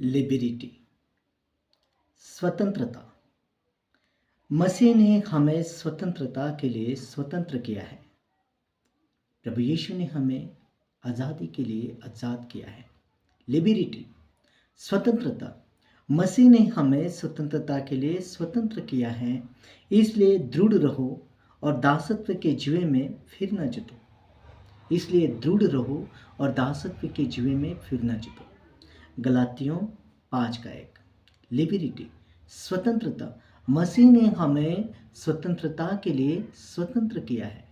लिबरिटी, स्वतंत्रता। मसीह ने हमें स्वतंत्रता के लिए स्वतंत्र किया है। प्रभु यीशु ने हमें आज़ादी के लिए आज़ाद किया है। लिबरिटी, स्वतंत्रता। मसीह ने हमें स्वतंत्रता के लिए स्वतंत्र किया है, इसलिए दृढ़ रहो और दासत्व के जुए में फिर न जुटो। इसलिए दृढ़ रहो और दासत्व के जुए में फिर न जुटो। गलातियों 5:1। लिबरिटी, स्वतंत्रता। मसीह ने हमें स्वतंत्रता के लिए स्वतंत्र किया है,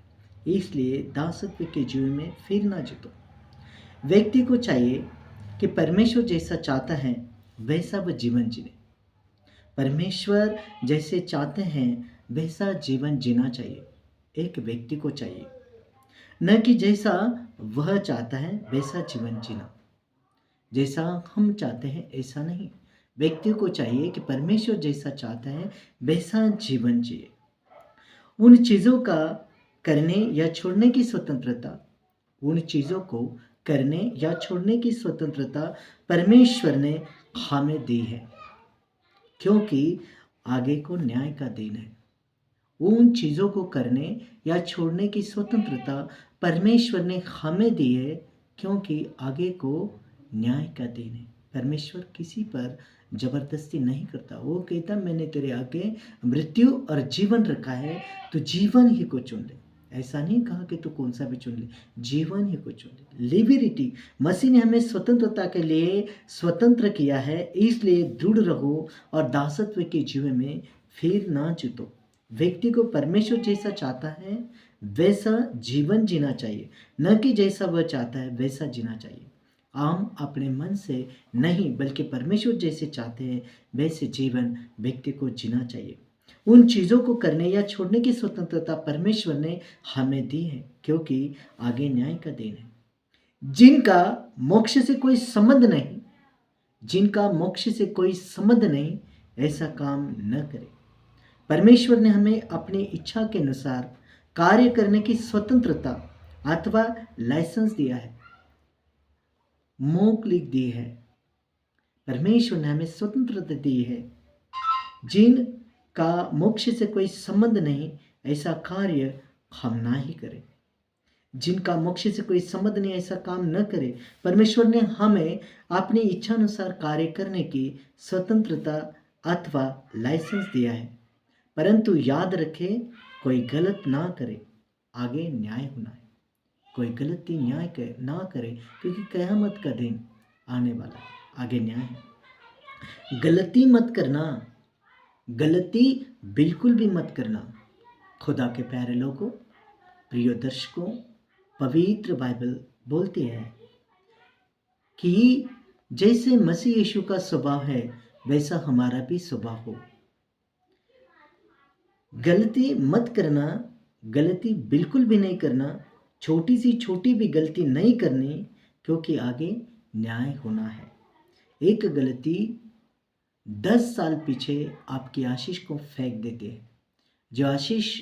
इसलिए दासत्व के जुए में फिर ना जुटो। व्यक्ति को चाहिए कि परमेश्वर जैसा चाहता है वैसा वह जीवन जिए। परमेश्वर जैसे चाहते हैं वैसा जीवन जीना चाहिए एक व्यक्ति को चाहिए, न कि जैसा वह चाहता है वैसा जीवन जीना। जैसा हम चाहते हैं ऐसा नहीं। व्यक्ति को चाहिए कि परमेश्वर जैसा चाहता है वैसा जीवन जिए। उन चीज़ों का करने या छोड़ने की स्वतंत्रता, उन चीज़ों को करने या छोड़ने की स्वतंत्रता परमेश्वर ने हमें दी है, क्योंकि आगे को न्याय का दिन है। उन चीज़ों को करने या छोड़ने की स्वतंत्रता परमेश्वर ने हमें दी है, क्योंकि आगे को न्याय का दिन है। परमेश्वर किसी पर जबरदस्ती नहीं करता। वो कहता मैंने तेरे आगे मृत्यु और जीवन रखा है, तो जीवन ही को चुन ले। ऐसा नहीं कहा कि तू कौन सा भी चुन ले, जीवन ही को चुन ले। लिबरिटी, मसीह ने हमें स्वतंत्रता के लिए स्वतंत्र किया है, इसलिए दृढ़ रहो और दासत्व के जुए में फिर ना जुटो। व्यक्ति को परमेश्वर जैसा चाहता है वैसा जीवन जीना चाहिए, न कि जैसा वह चाहता है वैसा जीना चाहिए। हम अपने मन से नहीं बल्कि परमेश्वर जैसे चाहते हैं वैसे जीवन व्यक्ति को जीना चाहिए। उन चीज़ों को करने या छोड़ने की स्वतंत्रता परमेश्वर ने हमें दी है, क्योंकि आगे न्याय का दिन है। जिनका मोक्ष से कोई संबंध नहीं, जिनका मोक्ष से कोई संबंध नहीं, ऐसा काम न करे। परमेश्वर ने हमें अपनी इच्छा के अनुसार कार्य करने की स्वतंत्रता अथवा लाइसेंस दिया है, मोक लिख दी है। परमेश्वर ने हमें स्वतंत्रता दी है। जिनका मोक्ष से कोई संबंध नहीं, ऐसा कार्य हम ना ही करें। जिनका मोक्ष से कोई संबंध नहीं, ऐसा काम न करें। परमेश्वर ने हमें अपनी इच्छा अनुसार कार्य करने की स्वतंत्रता अथवा लाइसेंस दिया है, परंतु याद रखें कोई गलत ना करे, आगे न्याय होना है। कोई गलती ना करे, क्योंकि क़यामत का दिन आने वाला है, आगे न्याय है। गलती मत करना, गलती बिल्कुल भी मत करना। खुदा के प्यारे लोगों, प्रिय दर्शकों, पवित्र बाइबल बोलती है कि जैसे मसीह यीशु का स्वभाव है वैसा हमारा भी स्वभाव हो। गलती मत करना, गलती बिल्कुल भी नहीं करना, छोटी सी छोटी भी गलती नहीं करनी, क्योंकि आगे न्याय होना है। एक गलती 10 साल पीछे आपकी आशीष को फेंक देती है। जो आशीष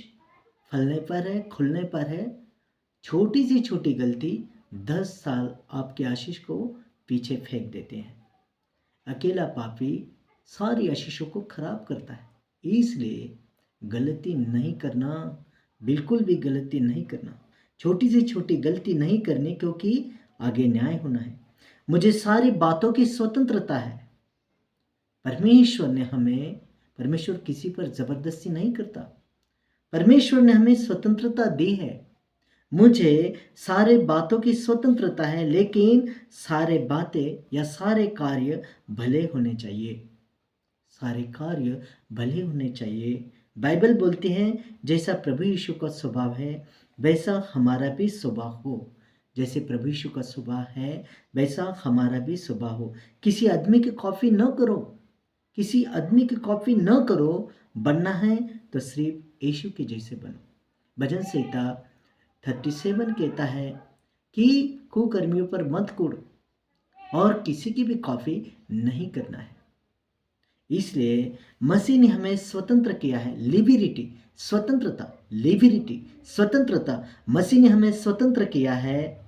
फलने पर है, खुलने पर है, छोटी सी छोटी गलती 10 साल आपकी आशीष को पीछे फेंक देते हैं। अकेला पापी सारी आशीषों को खराब करता है, इसलिए गलती नहीं करना, बिल्कुल भी गलती नहीं करना, छोटी से छोटी गलती नहीं करनी, क्योंकि आगे न्याय होना है। मुझे सारी बातों की स्वतंत्रता है। परमेश्वर किसी पर जबरदस्ती नहीं करता। परमेश्वर ने हमें स्वतंत्रता दी है। मुझे सारे बातों की स्वतंत्रता है, लेकिन सारे बातें या सारे कार्य भले होने चाहिए। सारे कार्य भले होने चाहिए। बाइबल बोलती है जैसा प्रभु यीशु का स्वभाव है वैसा हमारा भी स्वभाव हो। जैसे प्रभु यीशु का स्वभाव है वैसा हमारा भी स्वभाव हो। किसी आदमी की कॉपी न करो, किसी आदमी की कॉपी न करो। बनना है तो सिर्फ यीशु के जैसे बनो। भजन संहिता 37 कहता है कि कुकर्मियों पर मत कूद और किसी की भी कॉपी नहीं करना है। इसलिए मसीह ने हमें स्वतंत्र किया है। लिबरिटी, स्वतंत्रता, लिबरिटी, स्वतंत्रता। मसीह ने हमें स्वतंत्र किया है।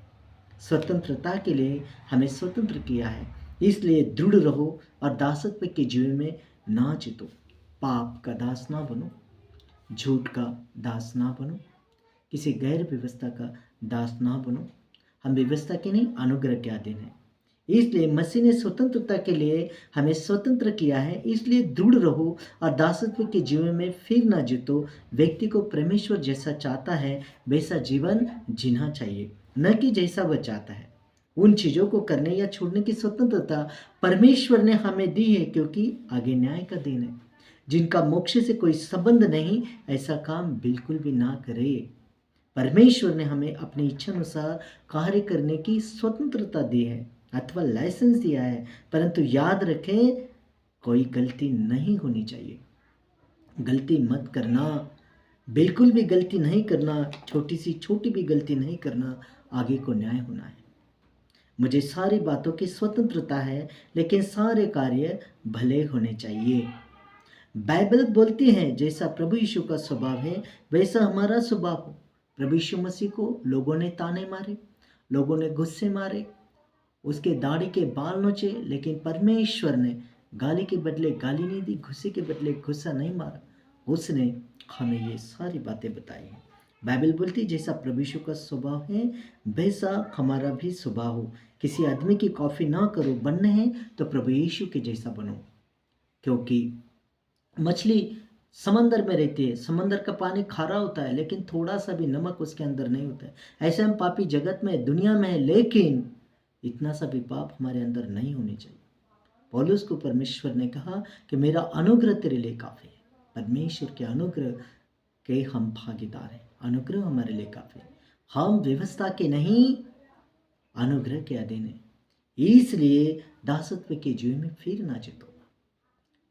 स्वतंत्रता के लिए हमें स्वतंत्र किया है, इसलिए दृढ़ रहो और दासत्व के जीवन में ना जीतो। पाप का दास ना बनो, झूठ का दास ना बनो, किसी गैर व्यवस्था का दास ना बनो। हम व्यवस्था के नहीं, अनुग्रह के अधीन हैं। इसलिए मसीह ने स्वतंत्रता के लिए हमें स्वतंत्र किया है। इसलिए दृढ़ रहो और दासत्व के जीवन में फिर ना जीतो। व्यक्ति को परमेश्वर जैसा चाहता है वैसा जीवन जीना चाहिए, न कि जैसा वह चाहता है। उन चीज़ों को करने या छोड़ने की स्वतंत्रता परमेश्वर ने हमें दी है, क्योंकि आगे न्याय का दिन है। जिनका मोक्ष से कोई संबंध नहीं, ऐसा काम बिल्कुल भी ना करे। परमेश्वर ने हमें अपनी इच्छा अनुसार कार्य करने की स्वतंत्रता दी है अथवा लाइसेंस दिया है, परंतु याद रखें कोई गलती नहीं होनी चाहिए। गलती मत करना, बिल्कुल भी गलती नहीं करना, छोटी सी छोटी भी गलती नहीं करना। आगे को न्याय होना है। मुझे सारी बातों की स्वतंत्रता है, लेकिन सारे कार्य भले होने चाहिए। बाइबल बोलती है जैसा प्रभु यीशु का स्वभाव है वैसा हमारा स्वभाव हो। प्रभु यीशु मसीह को लोगों ने ताने मारे, लोगों ने गुस्से मारे, उसके दाढ़ी के बाल नोचे, लेकिन परमेश्वर ने गाली के बदले गाली नहीं दी, गुस्से के बदले गुस्सा नहीं मारा। उसने हमें ये सारी बातें बताई हैं। बाइबल बोलती है जैसा प्रभु यीशु का स्वभाव है वैसा हमारा भी स्वभाव हो। किसी आदमी की कॉफी ना करो, बनने हैं तो प्रभु यीशु के जैसा बनो। क्योंकि मछली समंदर में रहती है, समंदर का पानी खारा होता है, लेकिन थोड़ा सा भी नमक उसके अंदर नहीं होता है। ऐसे हम पापी जगत में, दुनिया में है, लेकिन इतना सा भी पाप हमारे अंदर नहीं होने चाहिए। पौलुस को परमेश्वर ने कहा कि मेरा अनुग्रह तेरे लिए काफ़ी है। परमेश्वर के अनुग्रह के हम भागीदार हैं। अनुग्रह हमारे लिए काफ़ी है। हम व्यवस्था के नहीं, अनुग्रह के अधीन हैं। इसलिए दासत्व के जीवन में फिर ना जीतो।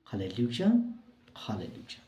Hallelujah, hallelujah.